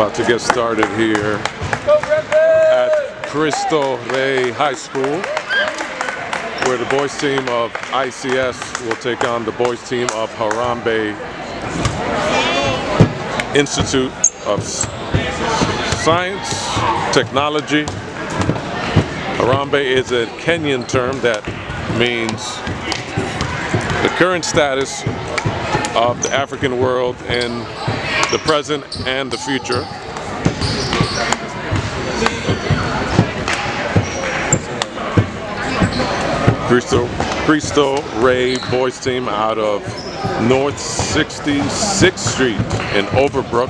About to get started here at Cristo Rey High School, where the boys team of ICS will take on the boys team of Harambee Institute of Science, Technology. Harambee is a Kenyan term that means the current status of the African world in the present and the future. Cristo Rey boys team out of North 66th Street in Overbrook,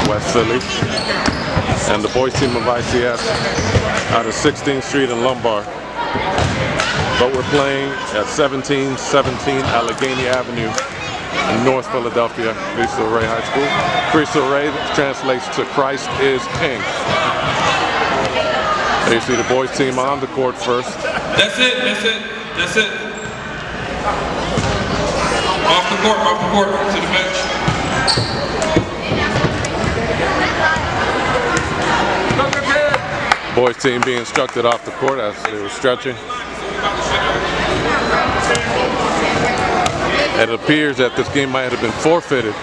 West Philly, and the boys team of ICS out of 16th Street in Lombard. But we're playing at 1717 Allegheny Avenue in North Philadelphia, Cristo Rey High School. Cristo Rey translates to Christ is King. There you see the boys team on the court first. That's it, that's it, that's it. Off the court, to the bench. Boys team being instructed off the court as they were stretching. It appears that this game might have been forfeited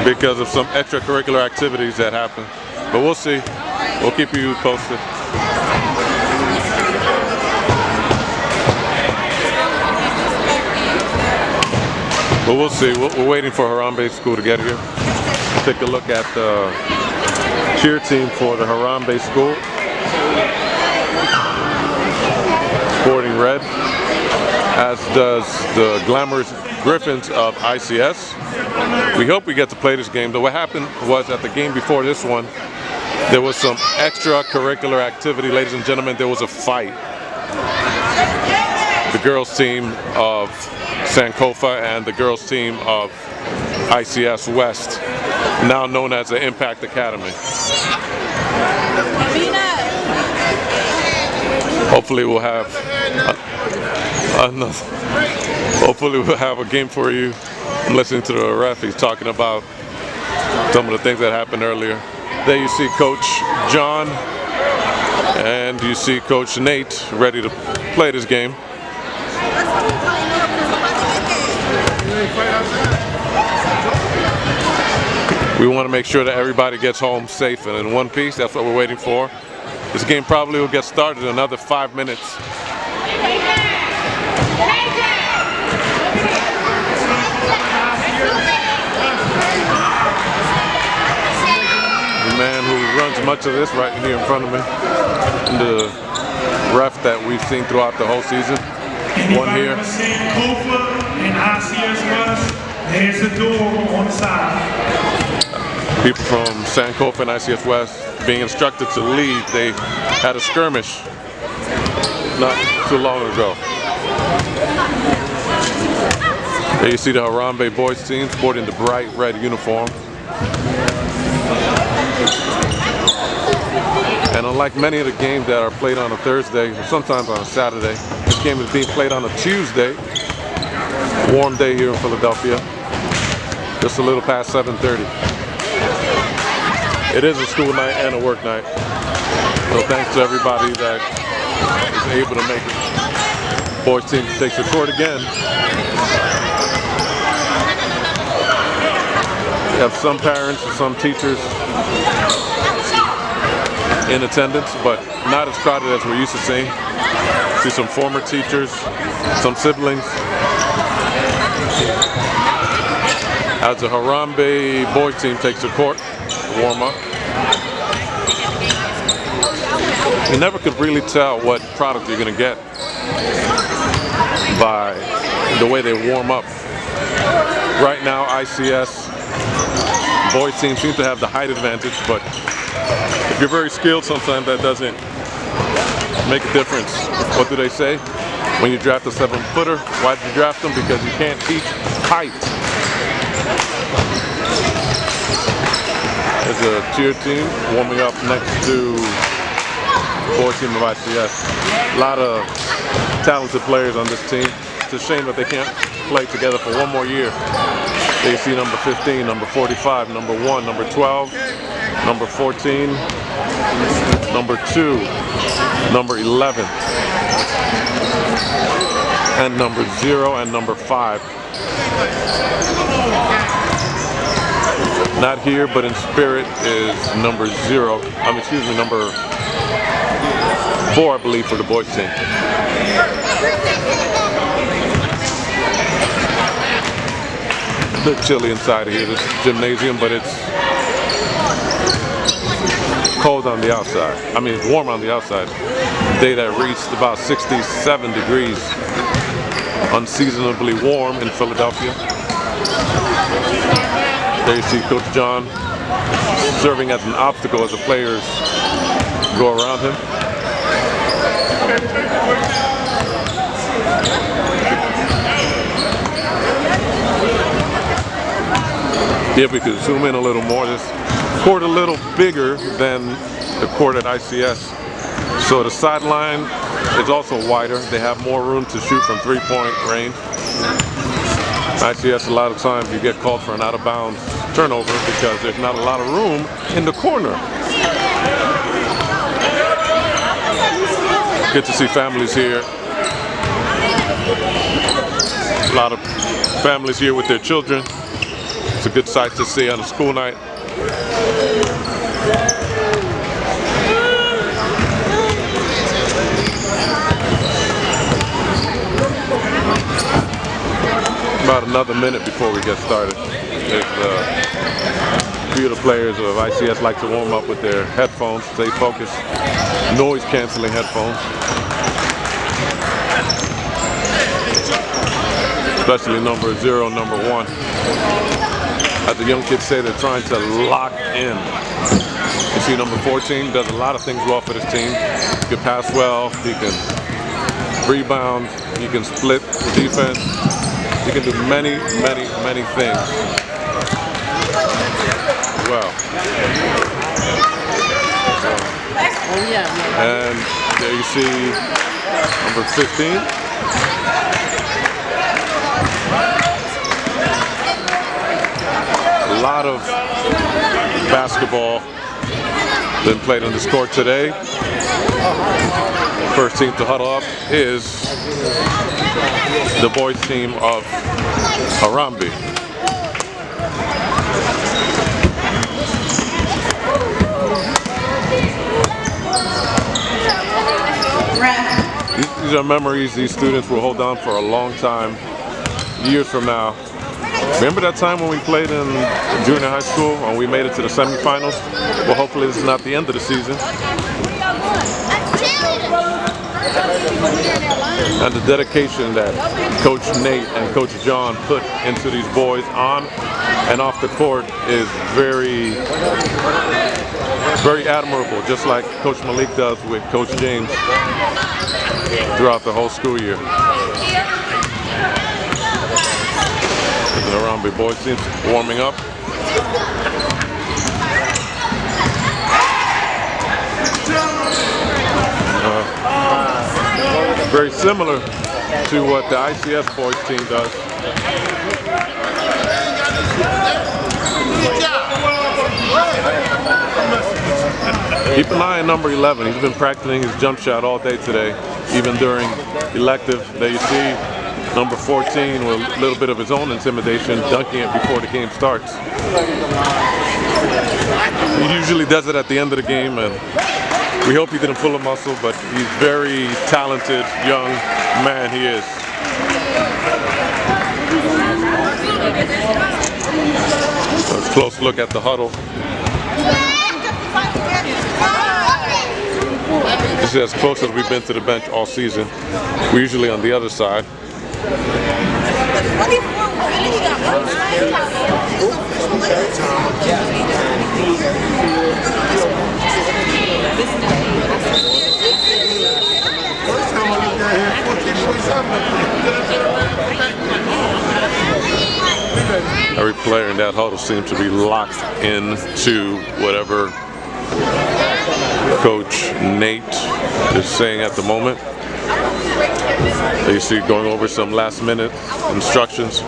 because of some extracurricular activities that happened. But we'll see. We'll keep you posted. But we'll see. We're waiting for Harambee School to get here. Take a look at the cheer team for the Harambee School. Sporting red, as does the glamorous Griffins of ICS. We hope we get to play this game, though what happened was at the game before this one, there was some extracurricular activity, ladies and gentlemen. There was a fight. The girls team of Sankofa and the girls team of ICS West, now known as the Impact Academy. Hopefully we'll have hopefully we'll have a game for you. I'm listening to the ref. He's talking about some of the things that happened earlier. There you see Coach John and you see Coach Nate ready to play this game. We want to make sure that everybody gets home safe and in one piece. That's what we're waiting for. This game probably will get started in another 5 minutes. The man who runs much of this right here in front of me, the ref that we've seen throughout the whole season. One here. Sankofa and ICS West, there's a door on the side. People from Sankofa and ICS West being instructed to leave. They had a skirmish not too long ago. There you see the Harambee boys team sporting the bright red uniform. And unlike many of the games that are played on a Thursday, or sometimes on a Saturday, this game is being played on a Tuesday. Warm day here in Philadelphia. Just a little past 7:30. It is a school night and a work night. So thanks to everybody that is able to make it. Boys team takes the court again. We have some parents and some teachers in attendance, but not as crowded as we're used to seeing. See some former teachers, some siblings. As the Harambee boys team takes the court, warm up. You never could really tell what product you're going to get by the way they warm up. Right now, ICS boys team seems to have the height advantage, but if you're very skilled, sometimes that doesn't make a difference. What do they say? When you draft a 7-footer, why did you draft them? Because you can't teach height. There's a cheer team warming up next to the boys team of ICS. A lot of talented players on this team. It's a shame that they can't play together for one more year. They see number 15, number 45, number 1, number 12, number 14, number 2, number 11, and number 0 and number 5. Not here, but in spirit is number 0. Number 4, I believe, for the boys team. A bit chilly inside of here, this gymnasium, but it's cold on the outside. I mean, it's warm on the outside. Day that reached about 67 degrees. Unseasonably warm in Philadelphia. There you see Coach John serving as an obstacle as the players go around him. If we could zoom in a little more, this court a little bigger than the court at ICS. So the sideline is also wider. They have more room to shoot from three-point range. ICS, a lot of times you get called for an out-of-bounds turnover because there's not a lot of room in the corner. Good to see families here. A lot of families here with their children. It's a good sight to see on a school night. About another minute before we get started. A few of the players of ICS like to warm up with their headphones, stay focused, noise canceling headphones. Especially number 0, number 1. As the young kids say, they're trying to lock in. You see number 14 does a lot of things well for this team. He can pass well, he can rebound, he can split the defense. He can do many, many, many things well. And there you see number 15. A lot of basketball been played on this court today. First team to huddle up is the boys team of Harambee. These are memories these students will hold on for a long time, years from now. Remember that time when we played in junior high school and we made it to the semifinals? Well, hopefully this is not the end of the season. And the dedication that Coach Nate and Coach John put into these boys on and off the court is very, very admirable, just like Coach Malik does with Coach James throughout the whole school year. The Harambee boys team warming up. Very similar to what the ICS boys team does. Keep an eye on number 11. He's been practicing his jump shot all day today, even during elective. There you see number 14 with a little bit of his own intimidation, dunking it before the game starts. He usually does it at the end of the game, and we hope he didn't pull a muscle, but he's very talented young man he is. So a close look at the huddle. This is as close as we've been to the bench all season. We're usually on the other side. Every player in that huddle seems to be locked into whatever Coach Nate is saying at the moment. You see going over some last minute instructions.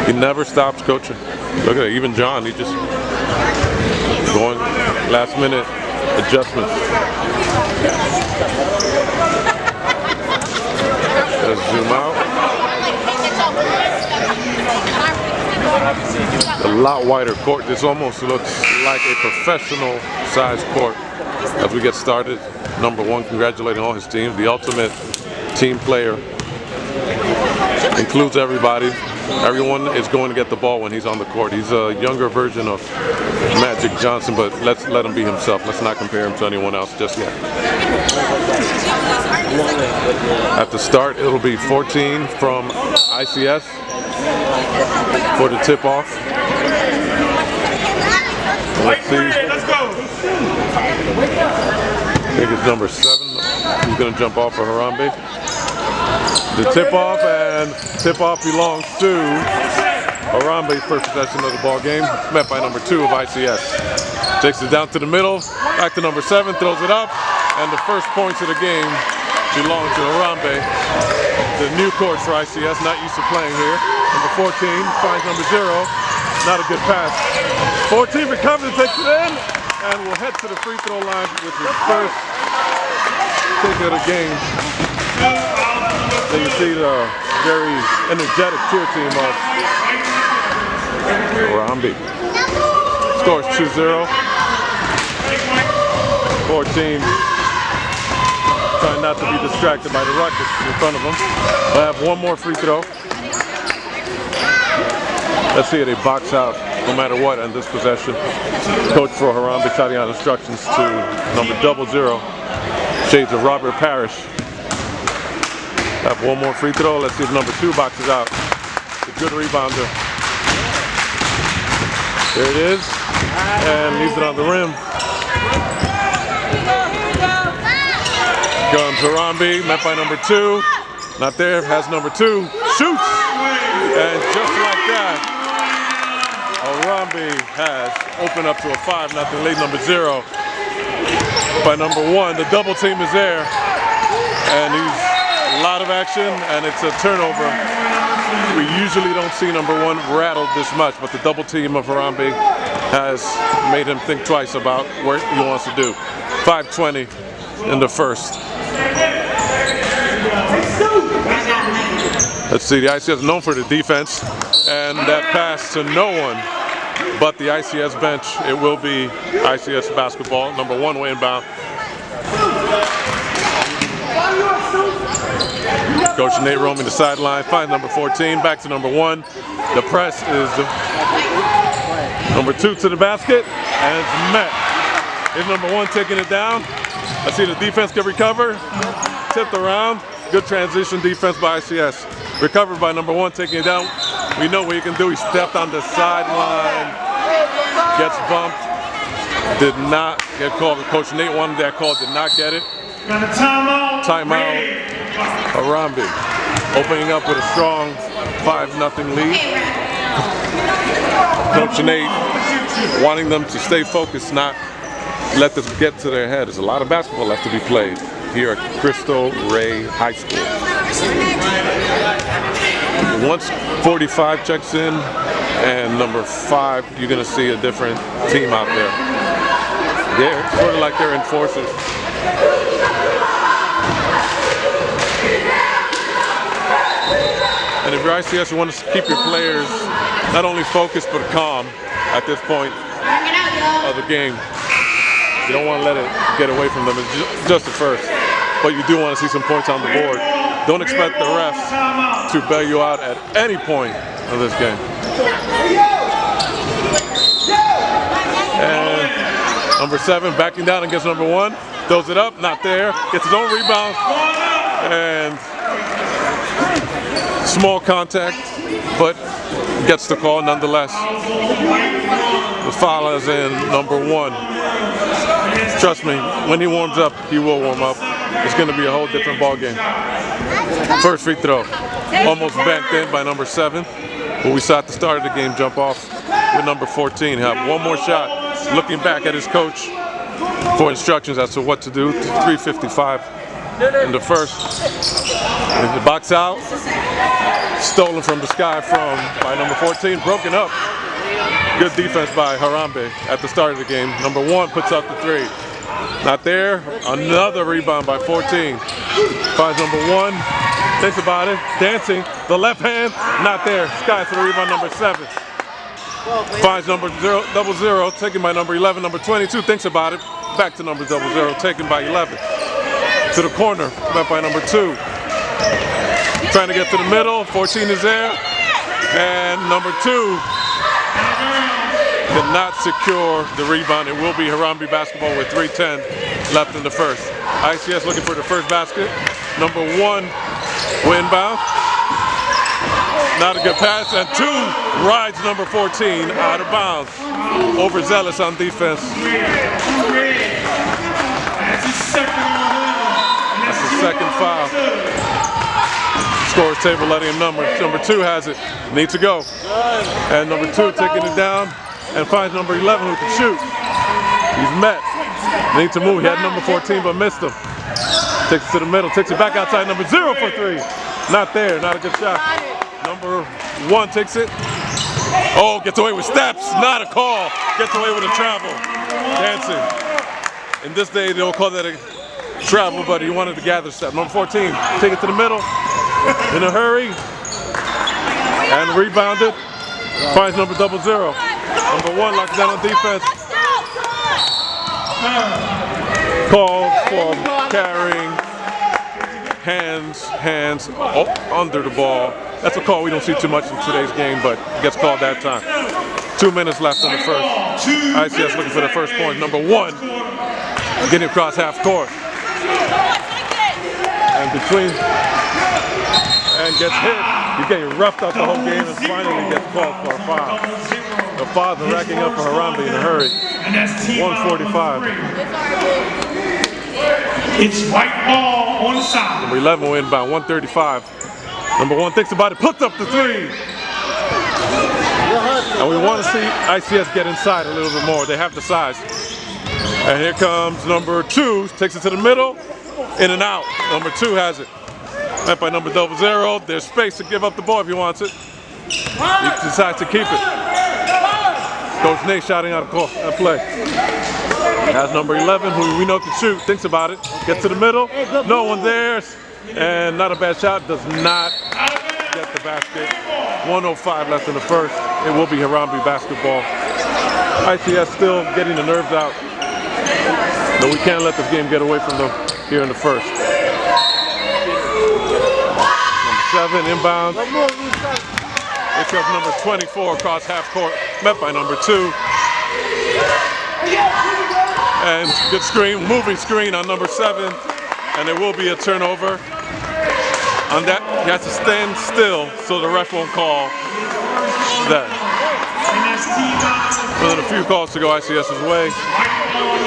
He never stops coaching. Look at it, even John, he just going last minute adjustments. Let's zoom out. A lot wider court. This almost looks like a professional sized court as we get started. Number one, congratulating all his team. The ultimate team player. Includes everybody. Everyone is going to get the ball when he's on the court. He's a younger version of Magic Johnson, but let's let him be himself. Let's not compare him to anyone else just yet. At the start, it'll be 14 from ICS for the tip-off. Let's see. Let's go. I think it's number 7. He's going to jump off for Harambee. The tip-off, and tip-off belongs to Harambee's first possession of the ball game, met by number 2 of ICS. Takes it down to the middle, back to number 7, throws it up, and the first points of the game belong to Harambee. The new coach for ICS, not used to playing here. Number 14 finds number 0, not a good pass. 14 recovers and takes it in, and will head to the free throw line with his first take of the game. And you see the very energetic cheer team of Harambee. Scores 2-0. 14 trying not to be distracted by the Rockets in front of them. They have one more free throw. Let's see if they box out no matter what on this possession. Coach for Harambee shouting out instructions to number 00, shades of Robert Parrish. Have one more free throw. Let's see if number 2 boxes out. A good rebounder. There it is. And leaves it on the rim. Comes Harambee, met by number 2. Not there, has number 2. Shoots! And just like that, Harambee has opened up to a 5-0 lead. Number 0 by number 1. The double team is there. And he's a lot of action, and it's a turnover. We usually don't see number 1 rattled this much, but the double team of Harambee has made him think twice about what he wants to do. 5:20 in the first. Let's see, the ICS is known for the defense, and that pass to no one but the ICS bench. It will be ICS basketball. Number 1 way inbound. Coach Nate roaming the sideline, finds number 14, back to number 1. The press is number 2 to the basket, and it's met. Here's number 1 taking it down. I see the defense can recover. Tipped around. Good transition defense by ICS. Recovered by number 1 taking it down. We know what he can do. He stepped on the sideline. Gets bumped. Did not get called. Coach Nate wanted that call. Did not get it. Got a timeout. Timeout. Harambee opening up with a strong 5-0 lead. Coach Nate wanting them to stay focused, not let this get to their head. There's a lot of basketball left to be played here at Cristo Rey High School. Once 45 checks in and number 5, you're going to see a different team out there. They're sort of like they're enforcers. And if you're ICS, you want to keep your players not only focused but calm at this point of the game. You don't want to let it get away from them. It's just the first. But you do want to see some points on the board. Don't expect the refs to bail you out at any point of this game. And number 7 backing down against number 1. Throws it up, not there. Gets his own rebound. And small contact, but gets the call nonetheless. The foul is in number 1. Trust me, when he warms up, he will warm up. It's going to be a whole different ball game. First free throw, almost banked in by number 7. But we saw at the start of the game jump off with number 14. Have one more shot. Looking back at his coach for instructions as to what to do. 3:55 in the first. And the box out, stolen from the sky by number 14, broken up. Good defense by Harambee at the start of the game. Number 1 puts up the 3. Not there. Another rebound by 14. Finds number 1. Thinks about it. Dancing. The left hand. Not there. Sky for the rebound. Number 7. Finds number 00. Taken by number 11. Number 22. Thinks about it. Back to number 00. Taken by 11. To the corner. Met by number 2. Trying to get to the middle. 14 is there. And number 2 did not secure the rebound. It will be Harambee basketball with 3:10 left in the first. ICS looking for the first basket. Number 1 inbound. Not a good pass. And 2 rides number 14 out of bounds. Overzealous on defense. That's the second foul. Scores table letting him number 2 has it. Needs to go. And number 2 taking it down. And finds number 11 who can shoot. He's met. Needs to move. He had number 14 but missed him. Takes it to the middle. Takes it back outside. Number 0 for 3. Not there. Not a good shot. Number 1 takes it. Oh, gets away with steps. Not a call. Gets away with a travel. Dancing. In this day, they don't call that a travel, but he wanted to gather step. Number 14. Take it to the middle. In a hurry. And rebounded. Finds number 00. Number 1 locks down on defense. Called for carrying hands under the ball. That's a call we don't see too much in today's game, but it gets called that time. 2 minutes left in the first. ICS looking for the first point. Number 1 getting across half court. And gets hit. He's getting roughed up the whole game and finally gets called for a foul. The fouls are racking up for Harambee in a hurry. 1:45. It's white ball on the side. Number 11 will inbound. 1:35. Number 1 thinks about it. Puts up the 3. And we want to see ICS get inside a little bit more. They have the size. And here comes number 2. Takes it to the middle. In and out. Number 2 has it. Met by number 00. There's space to give up the ball if he wants it. He decides to keep it. Coach Nate shouting out a play. Has number 11, who we know can shoot. Thinks about it. Gets to the middle. No one there. And not a bad shot. Does not get the basket. 1:05 left in the first. It will be Harambee basketball. ICS still getting the nerves out. But we can't let this game get away from them here in the first. Number 7 inbound. Here comes number 24 across half court. Met by number 2. And good screen, moving screen on number 7. And there will be a turnover. On that, he has to stand still so the ref won't call that. Within a few calls to go ICS's way.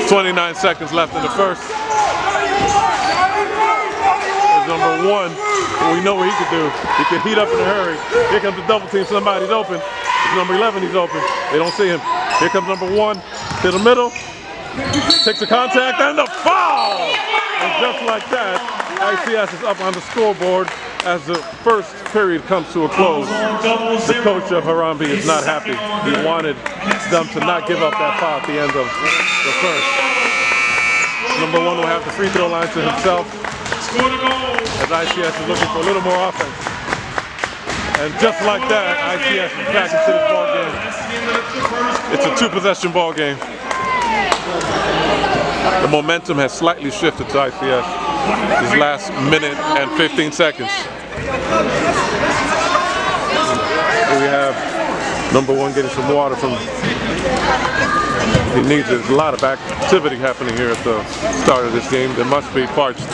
29 seconds left in the first. There's number 1. We know what he could do. He could heat up in a hurry. Here comes the double team. Somebody's open. It's number 11. He's open. They don't see him. Here comes number 1 to the middle. Takes a contact and the foul. And just like that, ICS is up on the scoreboard as the first period comes to a close. The coach of Harambee is not happy. He wanted them to not give up that foul at the end of the first. Number 1 will have the free throw line to himself as ICS is looking for a little more offense. And just like that, ICS is back into this ball game. It's a 2-possession ball game. The momentum has slightly shifted to ICS this last minute and 15 seconds. Here we have number 1 getting some water from. He needs it. There's a lot of activity happening here at the start of this game. There must be parched.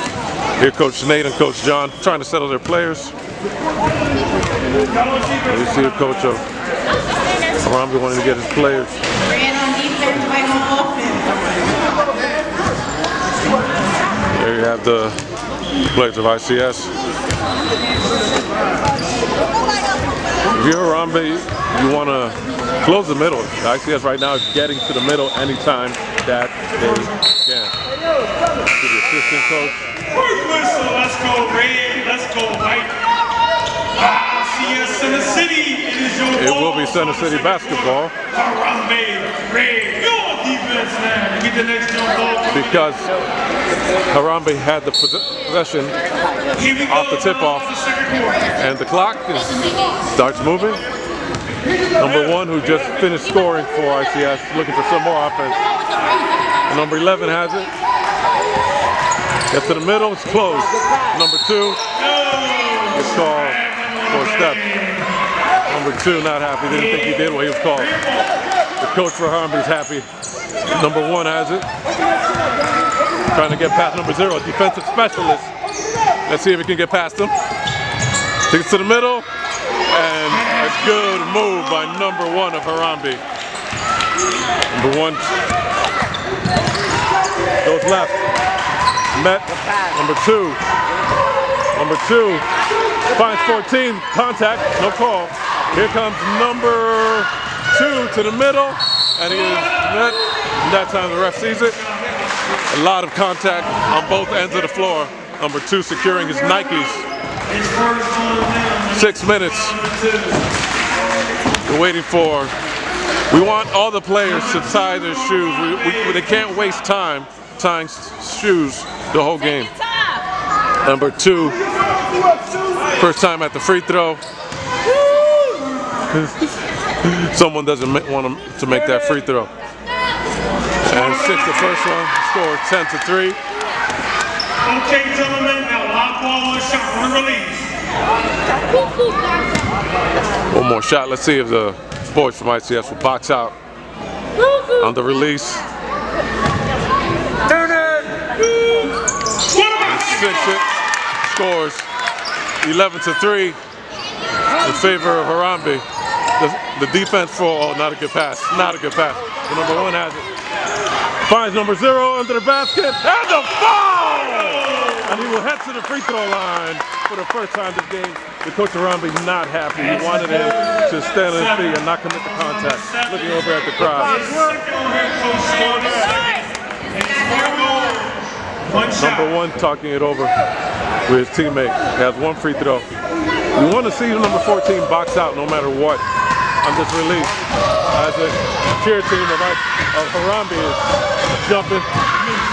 Here Coach Nate and Coach John trying to settle their players. You see a coach of Harambee wanting to get his players. There you have the players of ICS. If you're Harambee, you want to close the middle. The ICS right now is getting to the middle anytime that they can. To the assistant coach. First whistle, let's go red, let's go white. ICS Center City, it is your It will be Center City basketball. Harambee, red, your defense now. You get the next jump ball. Because Harambee had the possession off the tip-off, and the clock starts moving. Number 1, who just finished scoring for ICS, looking for some more offense. And number 11 has it. Gets to the middle, it's closed. Number 2 is called for a step. Number 2 not happy, didn't think he did what he was called. The coach for Harambee is happy. Number 1 has it. Trying to get past number 0, a defensive specialist. Let's see if he can get past him. Takes it to the middle, and a good move by number 1 of Harambee. Number 1 goes left. Met number 2. Number 2 finds 14. Contact, no call. Here comes number 2 to the middle, and he is met. And that time the ref sees it. A lot of contact on both ends of the floor. Number 2 securing his Nikes. 6 minutes. We're waiting for. We want all the players to tie their shoes. They can't waste time tying shoes the whole game. Number 2, first time at the free throw. Someone doesn't want him to make that free throw. And 6, the first one, score 10-3. Okay, gentlemen, now lock ball on shot on the release. One more shot. Let's see if the boys from ICS will box out on the release. Turn it! Cinch it. Scores 11-3 in favor of Harambee. The defense for, not a good pass. Not a good pass. The number 1 has it. Finds number 0 under the basket, and the foul! And he will head to the free throw line for the first time this game. The coach of Harambee not happy. He wanted him to stand on his feet and not commit the contact. Looking over at the crowd. Number 1 talking it over with his teammate. He has 1 free throw. We want to see the number 14 box out no matter what on this release. As a cheer team of Harambee is jumping.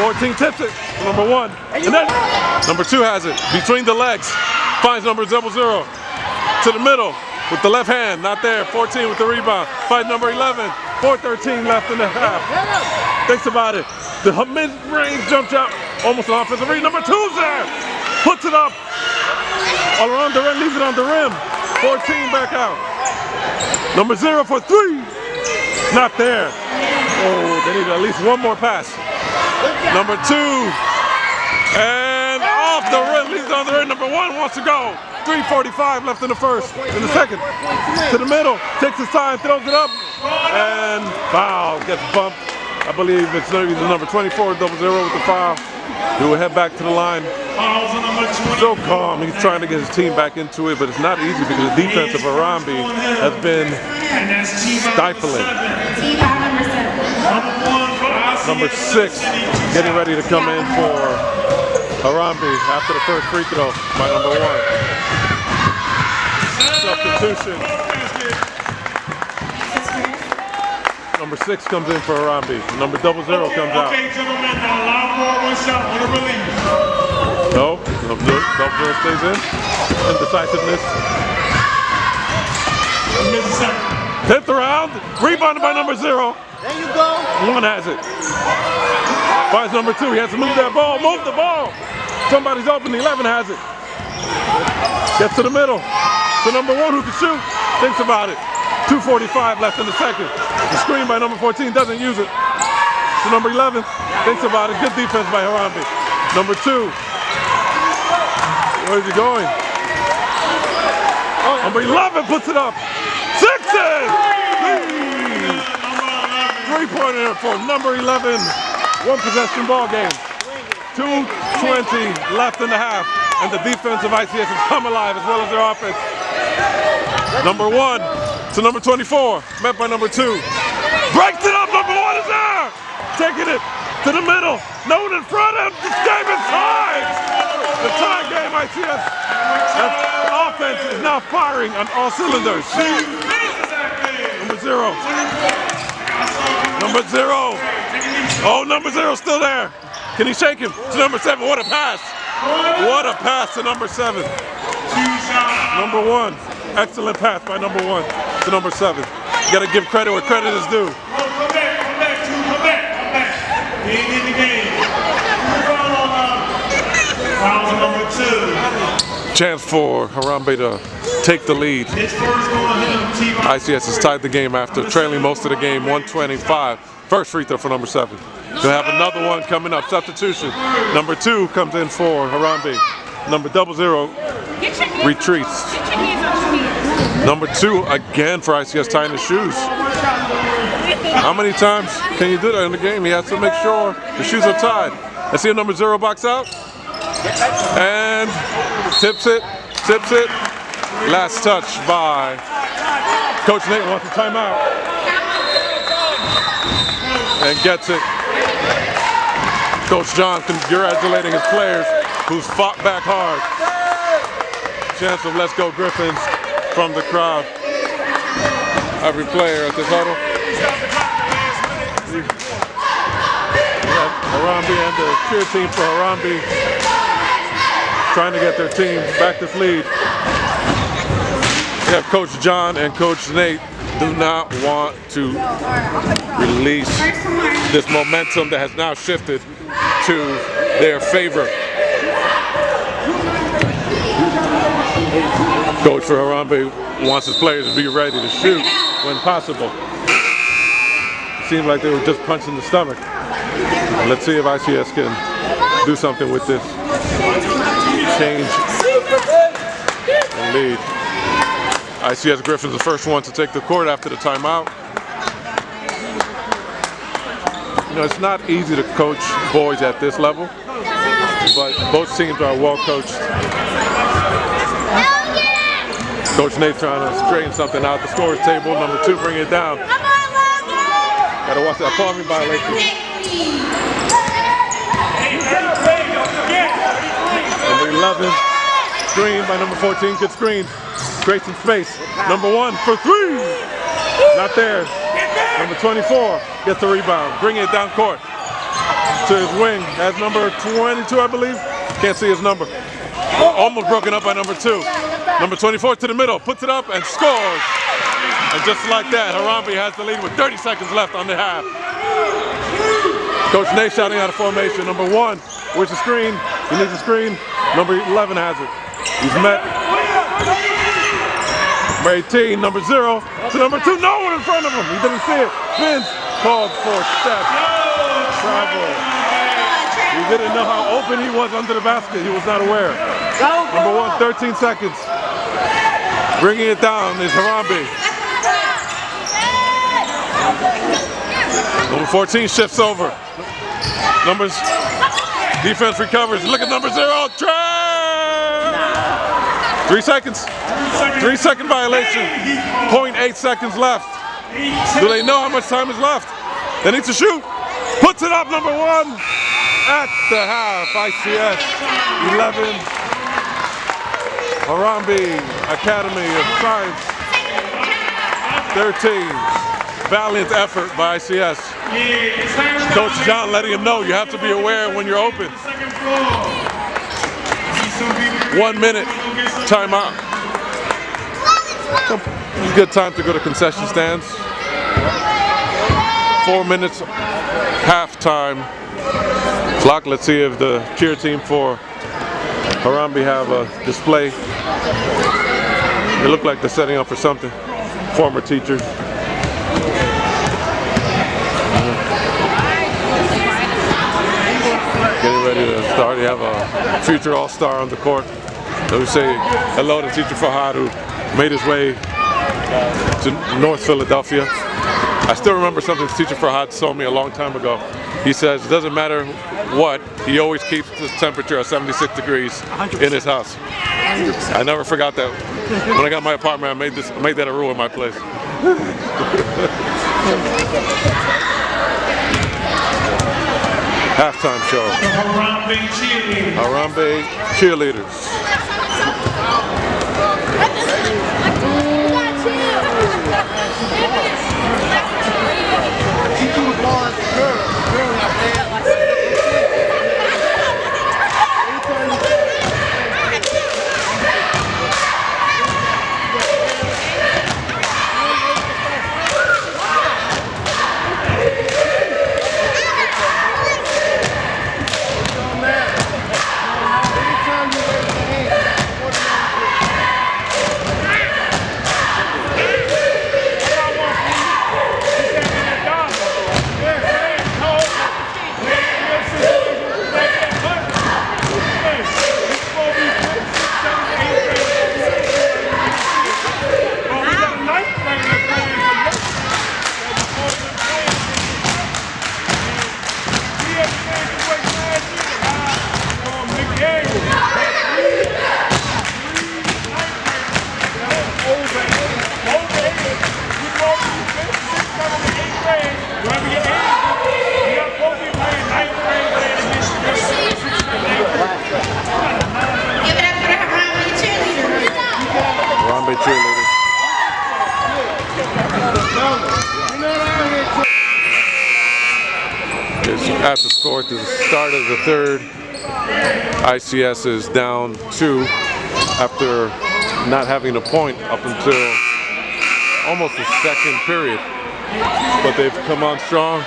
14 tips it to number 1. And then number 2 has it between the legs. Finds number 0-0 to the middle with the left hand. Not there. 14 with the rebound. Finds number 11. 4:13 left in the half. Thinks about it. The mid-range jump shot. Almost an offensive read. Number 2's there. Puts it up. All around the rim. Leaves it on the rim. 14 back out. Number 0 for 3. Not there. Oh, they need at least 1 more pass. Number 2. And off the rim. Leaves it on the rim. Number 1 wants to go. 3:45 left in the first. In the second. To the middle. Takes his time. Throws it up. And foul. Gets bumped. I believe it's number 24, 0-0 with the foul. He will head back to the line. So calm. He's trying to get his team back into it, but it's not easy because the defense of Harambee has been stifling. Number 6 getting ready to come in for Harambee after the first free throw by number 1. Substitution. Number 6 comes in for Harambee. Number 0-0 comes out. Okay, gentlemen, now lock ball on shot on the release. No, 0-0 stays in. Indecisiveness. 10th round. Rebounded by number 0. There you go. 1 has it. Finds number 2. He has to move that ball. Move the ball. Somebody's open. 11 has it. Gets to the middle. To number 1 who can shoot. Thinks about it. 2:45 left in the second. The screen by number 14 doesn't use it. To number 11. Thinks about it. Good defense by Harambee. Number 2. Where's he going? Number 11 puts it up. 6-ing! 3-pointer for number 11. 1 possession ball game. 2:20 left in the half. And the defense of ICS has come alive as well as their offense. Number 1 to number 24. Met by number 2. Breaks it up. Number 1 is there. Taking it To the middle. No one in front of him. This game is tied. The tie game, ICS. Offense is now firing on all cylinders. Number 0. Number 0. Oh, number 0 still there. Can he shake him? To number 7. What a pass. What a pass to number 7. Number 1. Excellent pass by number 1 to number 7. You got to give credit where credit is due. Come back. He ain't in the game. Foul number 2. Chance for Harambee to take the lead. ICS has tied the game after trailing most of the game, 125. First free throw for number 7. They'll have another one coming up. Substitution. Number 2 comes in for Harambee. Number 00 retreats. Number 2 again for ICS tying the shoes. How many times can you do that in the game? He has to make sure the shoes are tied. Let's see a number 0 box out. And tips it. Last touch by Coach Nate wants a timeout. And gets it. Coach John congratulating his players who's fought back hard. Chance of Let's Go Griffins from the crowd. Every player at this huddle. Harambee and the cheer team for Harambee trying to get their team back to lead. We have Coach John and Coach Nate do not want to release this momentum that has now shifted to their favor. Coach for Harambee wants his players to be ready to shoot when possible. It seemed like they were just punched in the stomach. Let's see if ICS can do something with this. Change and lead. ICS Griffins the first one to take the court after the timeout. You know, it's not easy to coach boys at this level, but both teams are well coached. Coach Nate trying to straighten something out. The scorer's table, number 2, bring it down. Gotta watch that palming violation. Number 11, screen by number 14, good screen. Create some space. Number 1 for 3. Not there. Number 24 gets the rebound. Bring it down court to his wing. That's number 22, I believe. Can't see his number. Almost broken up by number 2. Number 24 to the middle, puts it up and scores. And just like that, Harambee has the lead with 30 seconds left on the half. Coach Nate shouting out a formation. Number 1, where's the screen? He needs a screen. Number 11 has it. He's met. Number 18, number 0 to number 2. No one in front of him. He didn't see it. Vince called for step. Travel. He didn't know how open he was under the basket. He was not aware. Number 1, 13 seconds. Bringing it down is Harambee. Number 14 shifts over. Numbers. Defense recovers. Look at number 0. Trash! 3 seconds. 3-second violation. 0.8 seconds left. Do they know how much time is left? They need to shoot. Puts it up, number 1. At the half, ICS 11. Harambee Academy of Science 13. Valiant effort by ICS. Coach John letting him know you have to be aware when you're open. 1 minute timeout. Good time to go to concession stands. 4 minutes halftime clock. Let's see if the cheer team for Harambee have a display. They look like they're setting up for something. Former teachers. Getting ready to start. You have a future all-star on the court. So we say hello to Teacher Fahad, who made his way to North Philadelphia. I still remember something Teacher Fahad told me a long time ago. He says it doesn't matter what, he always keeps the temperature at 76 degrees 100%. In his house. 100%. I never forgot that. When I got my apartment, I made that a rule in my place. halftime show. The Harambee cheerleaders. Harambee cheerleaders. Harambee cheerleaders. At the score to the start of the third, ICS is down 2 after not having a point up until almost the second period. But they've come on strong.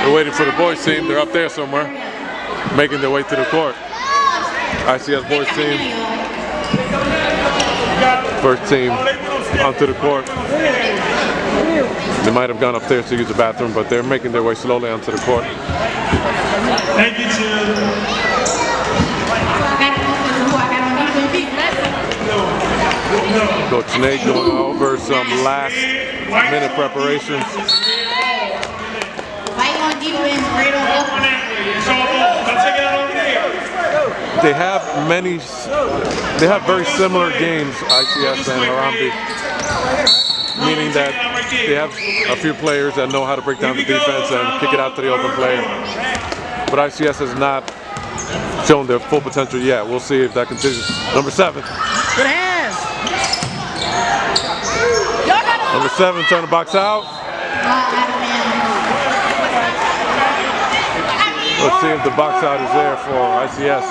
They're waiting for the boys team. They're up there somewhere, making their way to the court. ICS boys team, first team onto the court. They might have gone upstairs to use the bathroom, but they're making their way slowly onto the court. Thank you, children. Coach Nate going over some last minute preparations. They have very similar games, ICS and Harambee, meaning that they have a few players that know how to break down the defense and kick it out to the open player. But ICS has not shown their full potential yet. We'll see if that continues. Number 7. Good hands. Number 7 trying to box out. Let's see if the box out is there for ICS.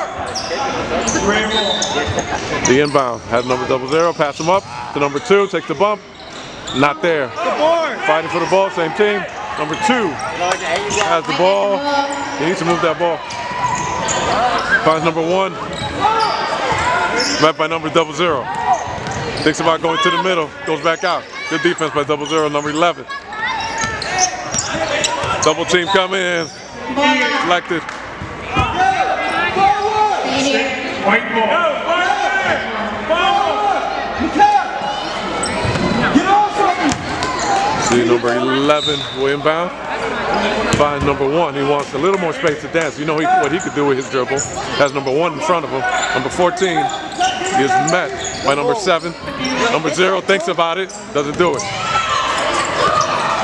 The inbound has number 00, pass him up to number 2, takes the bump. Not there. Fighting for the ball, same team. Number 2 has the ball. He needs to move that ball. Finds number 1. Met by number 00. Thinks about going to the middle. Goes back out. Good defense by 00, number 11. Double team coming in. Selected. White ball. See number 11 will inbound. Find number 1. He wants a little more space to dance. You know what he could do with his dribble. Has number 1 in front of him. Number 14 is met by number 7. Number 0 thinks about it, doesn't do it.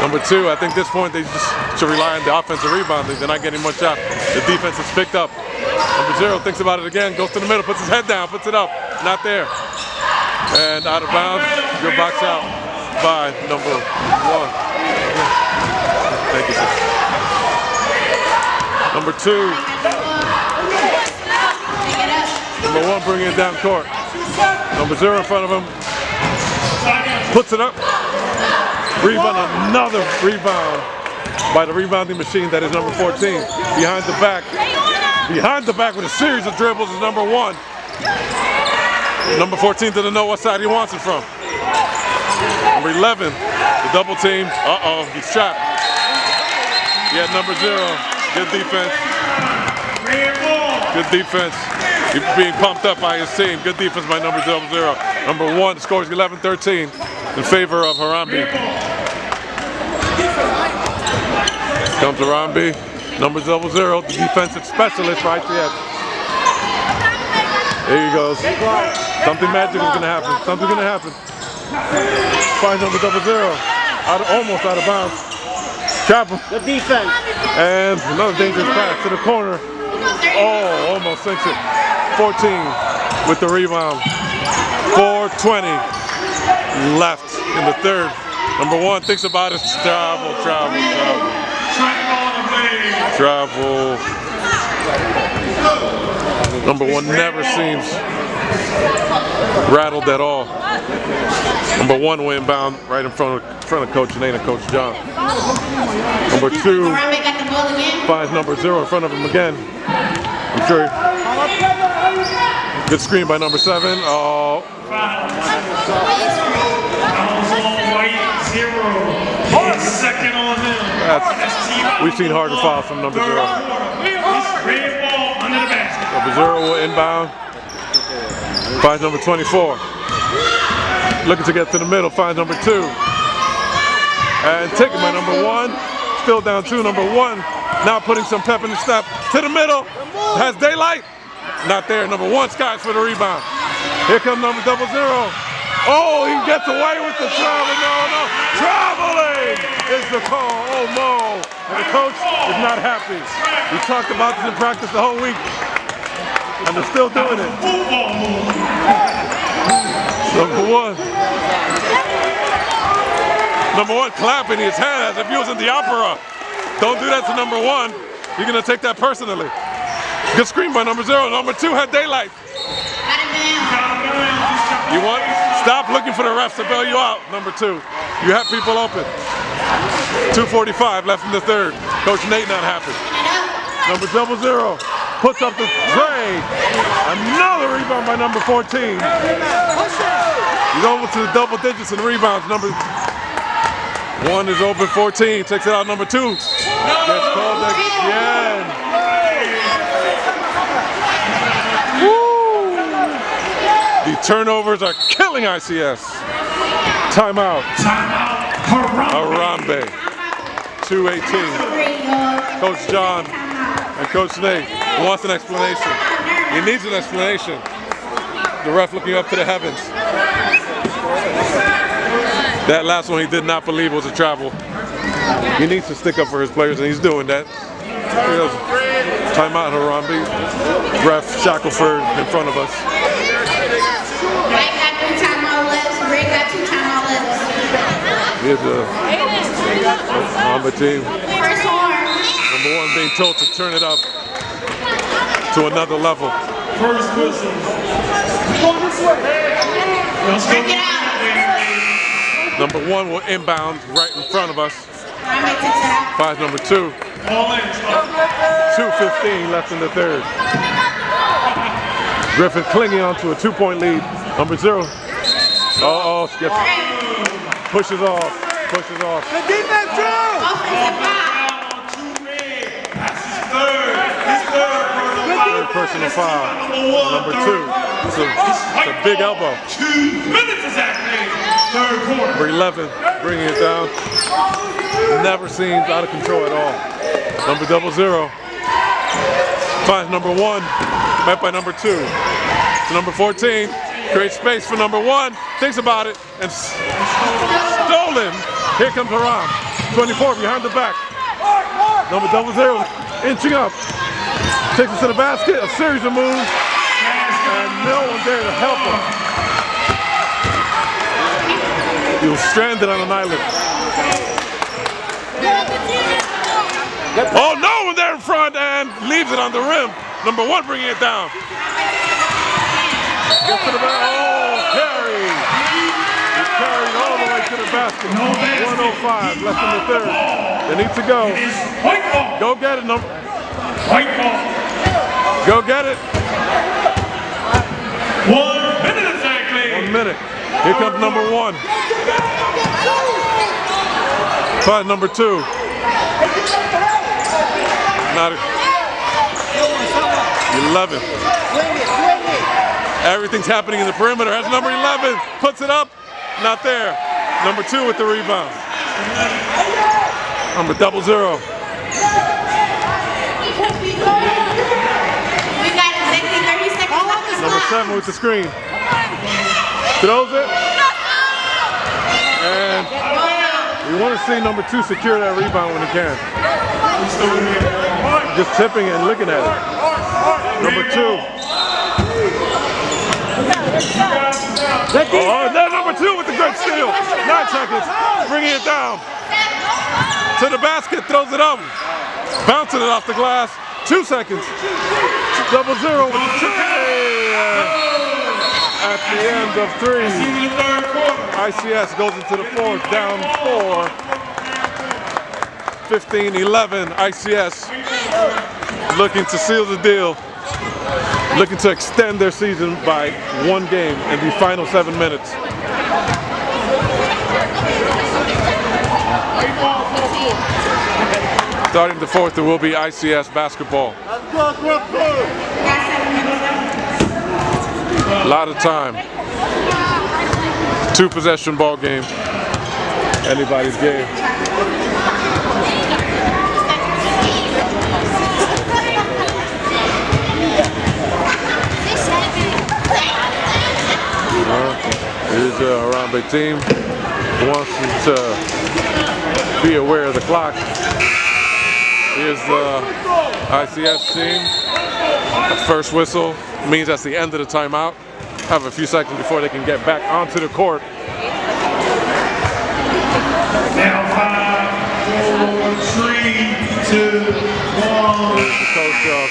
Number 2, I think at this point they just should rely on the offensive rebounding. They're not getting much out. The defense is picked up. Number 0 thinks about it again, goes to the middle, puts his head down, puts it up. Not there. And out of bounds, good box out by number 1. Thank you, sir. Number 2. Number 1 bringing it down court. Number 0 in front of him. Puts it up. Rebound, another rebound by the rebounding machine that is number 14. Behind the back. Behind the back with a series of dribbles is number 1. Number 14 doesn't know what side he wants it from. Number 11, the double team. Uh-oh, he's trapped. He had number 0. Good defense. Good defense. He's being pumped up by his team. Good defense by number 00. Number 1 scores 11-13 in favor of Harambee. Comes Harambee. Number 00, the defensive specialist for ICS. There he goes. Something magical is going to happen. Something's going to happen. Finds number 00. Almost out of bounds. Travel. The defense. And another dangerous pass to the corner. Oh, almost sinks it. 14 with the rebound. 4:20 left in the third. Number one thinks about it. Travel. Number one never seems rattled at all. Number one will inbound right in front of Coach Nate and Coach John. Number two finds number 0 in front of him again. I'm sure. Good screen by number 7. Oh. Second on him. We've seen harder fouls from number 0. Red ball under the basket. Number 0 will inbound. Finds number 24. Looking to get to the middle. Finds number 2. And taken by number 1. Still down 2. Number 1 now putting some pep in the step. To the middle. Has daylight. Not there. Number 1 skies for the rebound. Here comes number 00. Oh, he gets away with the travel. No. Traveling is the call. Oh, no. And the coach is not happy. We talked about this in practice the whole week. And they're still doing it. Number one clapping his hand as if he was in the opera. Don't do that to number 1. You're going to take that personally. Good screen by number 0. Number 2 had daylight. You want? Stop looking for the refs to bail you out, number 2. You have people open. 2:45 left in the third. Coach Nate not happy. Number 00 puts up the tray. Another rebound by number 14. He's over to the double digits in rebounds. Number 1 is open. 14 takes it out. Number 2 gets called again. The turnovers are killing ICS. Timeout. Harambee. 2:18. Coach John and Coach Nate wants an explanation. He needs an explanation. The ref looking up to the heavens. That last one he did not believe was a travel. He needs to stick up for his players, and he's doing that. Timeout Harambee. Ref Shackelford in front of us. Here's on the team. Number 1 being told to turn it up to another level. First whistle. Number 1 will inbound right in front of us. Finds number 2. 2:15 left in the third. Griffin clinging onto a 2-point lead. Number 0. Skips. Pushes off. The defense, Joe! Third personal foul. Number 2. It's a big elbow. 2 minutes exactly. Third quarter. Number 11 bringing it down. Never seems out of control at all. Number 00 finds number 1. Met by number 2. To number 14. Creates space for number 1. Thinks about it and stolen. Here comes Haram. 24 behind the back. Number 00 inching up. Takes it to the basket. A series of moves. And no one there to help him. He was stranded on an island. Oh, no one there in front and leaves it on the rim. Number 1 bringing it down. Gets to the basket. Oh, carry. He carried all the way to the basket. 1:05 left in the third. They need to go. Go get it, number. Go get it. 1 minute exactly. 1 minute. Here comes number 1. Finds number 2. Not 11. Everything's happening in the perimeter. Has number 11. Puts it up. Not there. Number 2 with the rebound. Number 00. Number 7 with the screen. Throws it. And he You want to see number 2 secure that rebound when he can. Just tipping and looking at it. Number 2. Oh, there's number 2 with the great steal. 9 seconds. Bringing it down. To the basket, throws it up. Bouncing it off the glass. 2 seconds. 0-0 with the tray. At the end of 3. ICS goes into the 4th, down 4. 15-11. ICS looking to seal the deal. Looking to extend their season by 1 game in the final 7 minutes. Starting the 4th, there will be ICS basketball. A lot of time. 2 possession ball game. Anybody's game. Here's a Harambee team who wants to be aware of the clock. Here's the ICS team. First whistle means that's the end of the timeout. Have a few seconds before they can get back onto the court. Now 5, 4, 3, 2, 1. Here's the coach of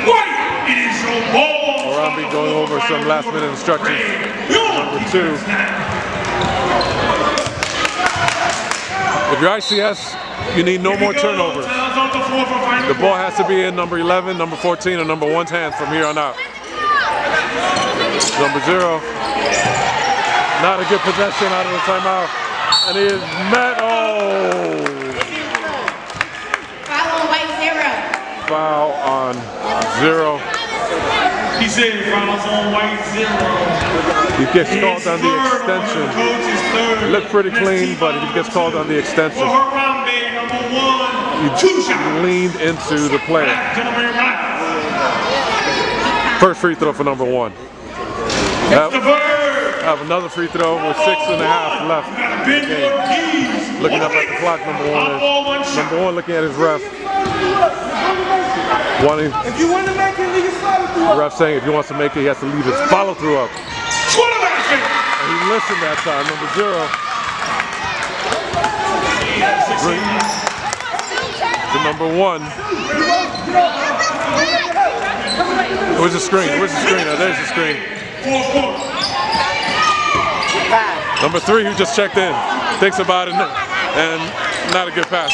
White, it is your ball. Harambee going over some last minute instructions. Number 2. If you're ICS, you need no more turnovers. The ball has to be in number 11, number 14, or number 1's hands from here on out. Number 0. Not a good possession out of the timeout. And he is met. Oh! Foul on White 0. Foul on 0. He said fouls on White 0. He gets called on the extension. It looked pretty clean, but he gets called on the extension. For Harambee, number 1, 2 shots. He leaned into the player. First free throw for number 1. Have another free throw with 6.5 left in the game. Looking up at the clock, number 1 looking at his ref. If you want to make it, leave your follow through. The ref saying if he wants to make it, he has to leave his follow through up. And he listened that time, number 0. To number 1. Where's the screen? Where's the screen? Oh, there's the screen. Number 3 who just checked in. Thinks about it and not a good pass.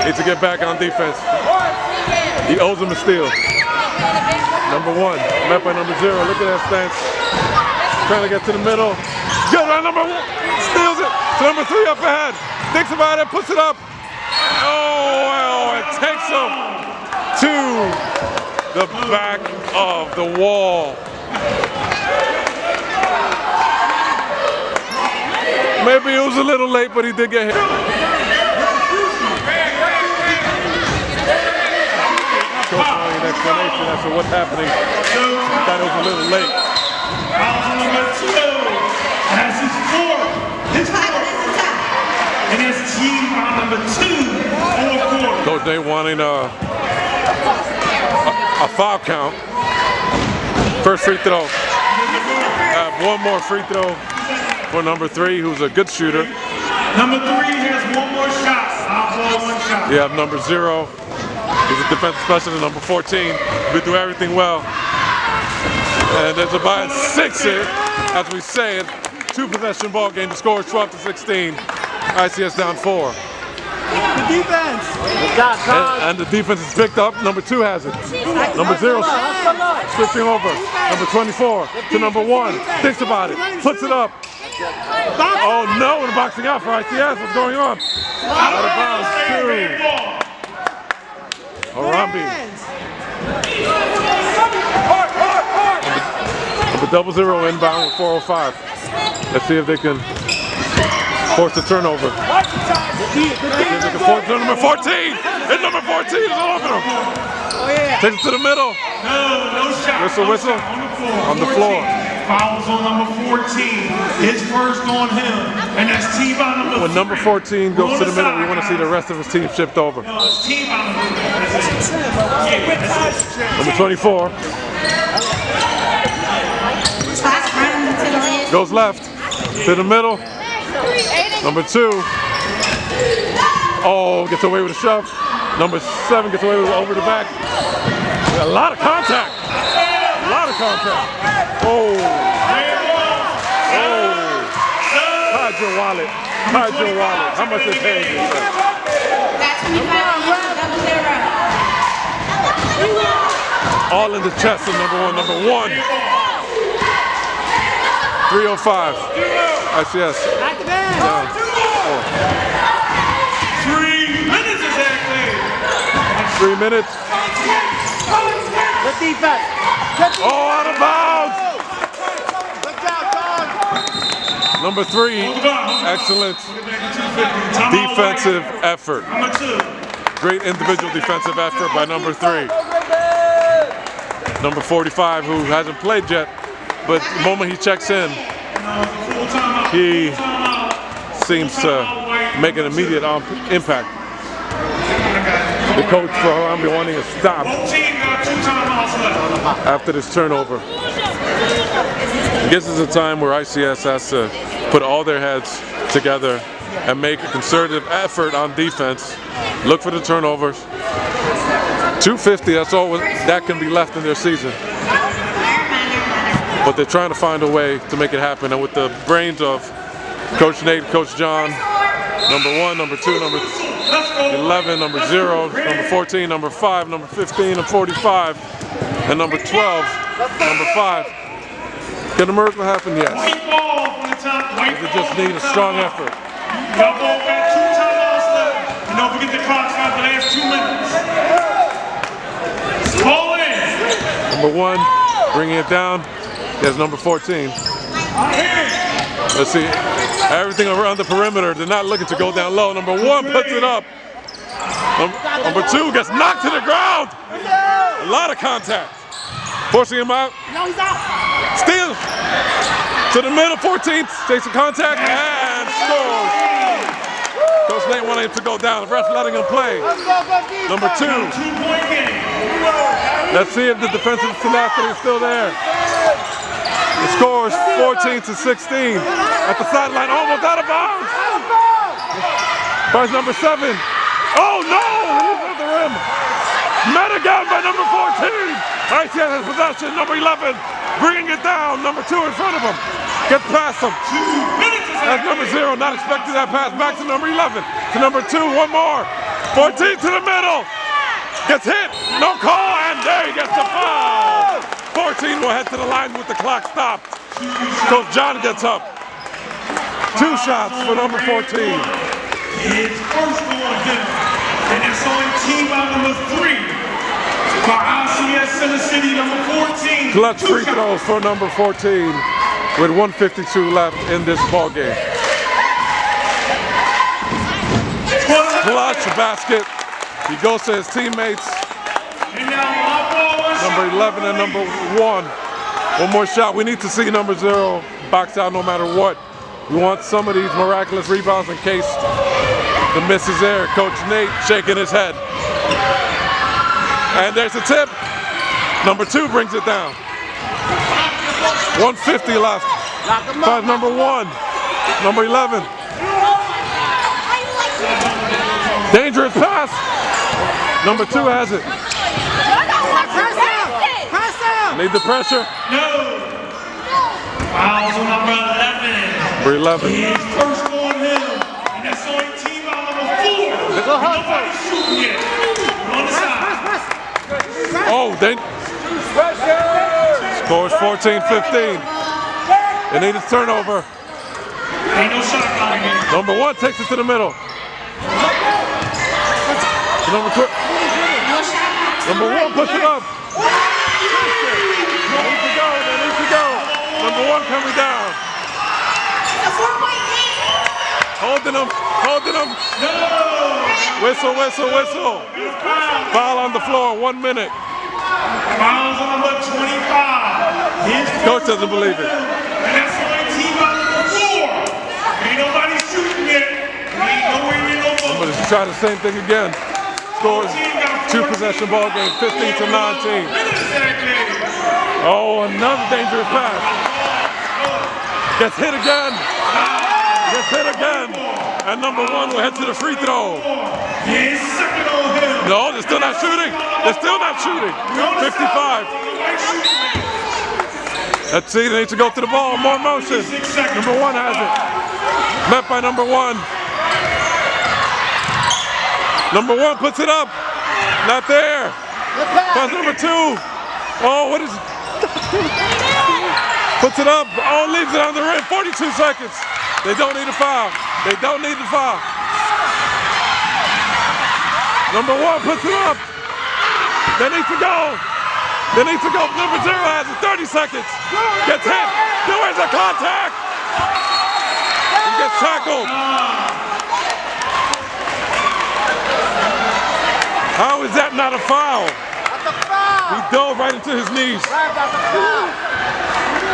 Needs to get back on defense. He owes him a steal. Number 1, met by number 0. Look at that stance. Trying to get to the middle. Good on number 1. Steals it. To number 3 up ahead. Thinks about it, puts it up. Oh, well, it takes him to the back of the wall. Maybe it was a little late, but he did get hit. Coach wanting an explanation as to what's happening. Thought it was a little late. Number 2. That's his 4th. His 4th. And his team on number 2. 4 quarters. Coach Day wanting a foul count. First free throw. One more free throw for number 3, who's a good shooter. Number 3 has 1 more shot. I'll blow 1 shot. You have number 0. He's a defensive specialist. Number 14. We do everything well. And there's about 6 here, as we say it. 2 possession ball game. The score is 12-16. ICS down 4. The defense. And the defense is picked up. Number 2 has it. Number 0 switching over. Number 24 to number 1. Thinks about it. Puts it up. Oh no, and boxing out for ICS. What's going on? Out of bounds 2. Harambee. Number 00 inbound with 4:05. Let's see if they can force a turnover. Number 14! It's number 14 is all over him. Oh, yeah. Takes it to the middle. No shot. Whistle. On the floor. Fouls on number 14. His first on him. And that's T-Ball number 3. When number 14 goes to the middle, we want to see the rest of his team shift over. No, it's T-Ball number 3. That's it. Yeah, that's it. Number 24 goes left to the middle. Number 2, oh, gets away with a shove. Number 7 gets away with over the back. A lot of contact. A lot of contact. Oh. Oh. Hide your wallet. Hide your wallet. How much is paying you? All in the chest of number 1. Number 1. 305. ICS. At the bench. 3 minutes exactly. 3 minutes. Good defense. Good defense. Oh, out of bounds. Good job, Don. Number 3. Excellent defensive effort. Number 2. Great individual defensive effort by number 3. Number 45, who hasn't played yet, but the moment he checks in, he seems to make an immediate impact. The coach for Harambee wanting to stop after this turnover. This is a time where ICS has to put all their heads together and make a concerted effort on defense. Look for the turnovers. 250, that's all that can be left in their season. But they're trying to find a way to make it happen. And with the brains of Coach Nate, Coach John, number 1, number 2, number 11, number 0, number 14, number 5, number 15, and 45, and number 12, number 5. Can a miracle happen? Yes. They just need a strong effort. Y'all both got 2 timeouts left. And don't forget the clock's got the last 2 minutes. Ball in. Number 1, bringing it down. There's number 14. Let's see. Everything around the perimeter. They're not looking to go down low. Number 1 puts it up. Number 2 gets knocked to the ground. A lot of contact. Forcing him out. No, he's out. Steal. To the middle, 14th. Takes the contact and scores. Coach Nate wanted him to go down. The ref letting him play. Number 2. 2-point game. Let's see if the defensive tenacity is still there. The score is 14-16. At the sideline, almost out of bounds. By number 7. Oh no! He's at the rim. Met again by number 14. ICS has possession. Number 11 bringing it down. Number 2 in front of him. Gets past him. 2 minutes. That's number 0. Not expecting that pass. Back to number 11. To number 2. One more. 14 to the middle. Gets hit. No call. And there he gets the foul. 14 will head to the line with the clock stopped. Coach John gets up. 2 shots for number 14. His first on him. And it's on team by number 3. For ICS Center City, number 14. Clutch free throws for number 14 with 1:52 left in this ball game. Clutch basket. He goes to his teammates. Number 11 and number 1. One more shot. We need to see number 0 box out no matter what. We want some of these miraculous rebounds in case the miss is there. Coach Nate shaking his head. And there's a tip. Number 2 brings it down. 150 left. By number 1. Number 11. Dangerous pass. Number 2 has it. Press down. Press down. Need the pressure. No. Fouls on number 11. Number 11. His first on him. And that's on team by number 4. Nobody's shooting yet. On the side. Oh, they scores 14-15. They need a turnover. Ain't no shot clock here. Number 1 takes it to the middle. Number 1 puts it up. They need to go. They need to go. Number 1 coming down. Holding him. Holding him. Whistle, whistle, whistle. Foul on the floor. 1 minute. Fouls on number 25. Coach doesn't believe it. And that's only team out number 4. Ain't nobody shooting yet. Ain't nowhere near no ball. But it's trying the same thing again. Scores 2-possession ball game, 15-19. Oh, another dangerous pass. Gets hit again. Gets hit again. And number 1 will head to the free throw. He's second on him. No, they're still not shooting. They're still not shooting. 55. Let's see, they need to go to the ball. More motion. Number 1 has it. Met by number 1. Number 1 puts it up. Not there. Pass number 2. Oh, what is it? Puts it up. Oh, leaves it on the rim. 42 seconds. They don't need a foul. They don't need the foul. Number 1 puts it up. They need to go. They need to go. Number 0 has it. 30 seconds. Gets hit. There's a contact. He gets tackled. How is that not a foul? That's a foul. He dove right into his knees. That's a foul.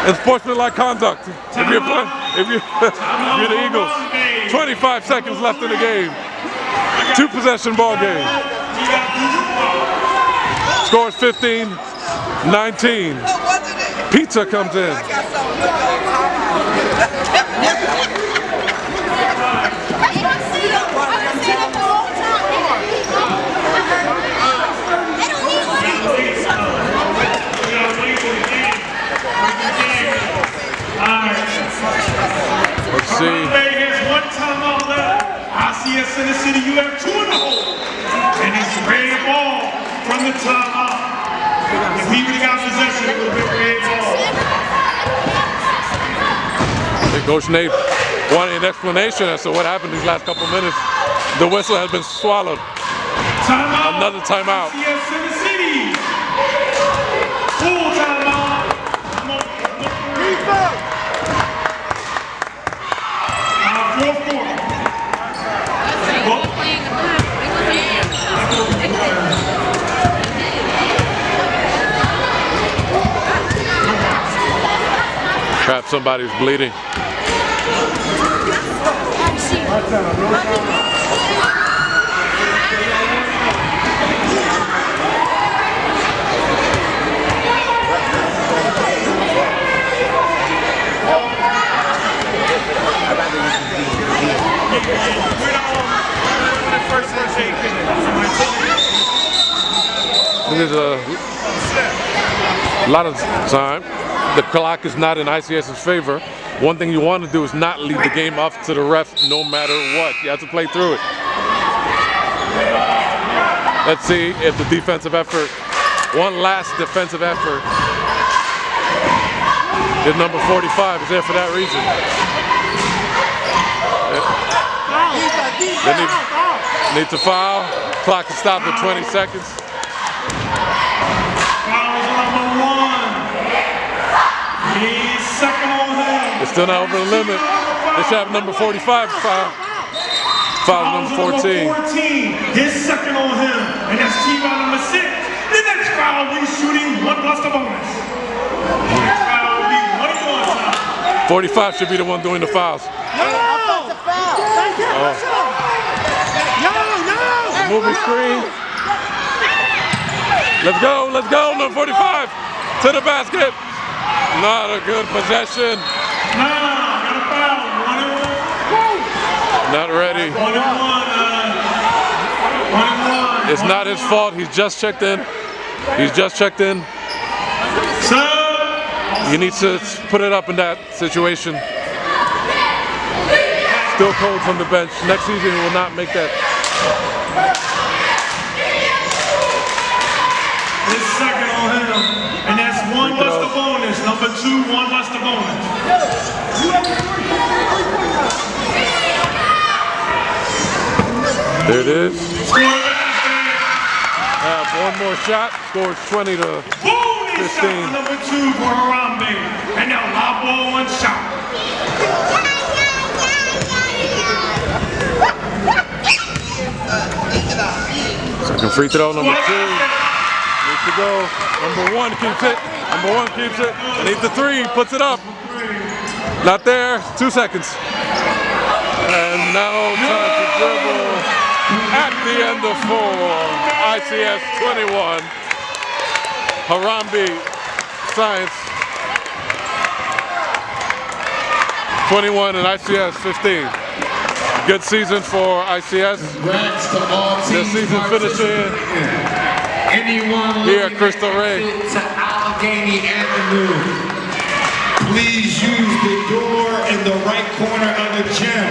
And sportsmanlike conduct. If you're the Eagles, 25 seconds left in the game. 2-possession ball game. Scores 15-19. Pizza comes in. Let's see. Harambee has 1 timeout left. ICS in the city, you have 2 in the hole. And he's ready to ball from the timeout. If he would have got possession, it would have been ready ball. Coach Nate wanted an explanation as to what happened these last couple minutes. The whistle has been swallowed. Timeout. Another timeout. ICS in the city. Full timeout. Fourth quarter. Perhaps somebody's bleeding. There's a lot of time. The clock is not in ICS's favor. One thing you want to do is not leave the game off to the ref no matter what. You have to play through it. Let's see if the defensive effort, one last defensive effort, if number 45 is there for that reason. They need to foul. Clock is stopped at 20 seconds. He's second on him. It's still not over the limit. They should have number 45 foul. Foul number 14. His second on him. And that's team out number 6. The next foul will be shooting 1 plus the bonus. The next foul will be 1 more time. 45 should be the one doing the fouls. Moving screen. Let's go, number 45. To the basket. Not a good possession. Got a foul. 1 and 1. Not ready. 1 and 1. 1 and 1. It's not his fault. He's just checked in. He needs to put it up in that situation. Still cold from the bench. Next season he will not make that. His second on him. And that's 1 plus the bonus. Number 2, 1 plus the bonus. There it is. One more shot. Scores 20 to 15. Bonus shot number 2 for Harambee. And now lob ball 1 shot. Second free throw, number 2. Needs to go. Number 1 keeps it. Number 1 keeps it. Needs the 3. Puts it up. Not there. 2 seconds. And now trying to dribble at the end of 4. ICS 21. Harambee Science 21 and ICS 15. Good season for ICS. Congrats to all teams. The season finishing Anyone here at looking Crystal to Ray. exit to Allegheny Avenue, please use the door in the right corner of the gym.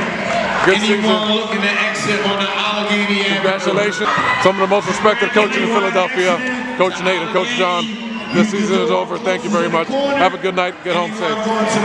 Good Anyone season. looking to exit on the Allegheny Avenue. Congratulations. Some of the most respected coaches in Philadelphia, Coach Nate and Coach John. This season is over. Thank you very much. Have a good night. Get home safe.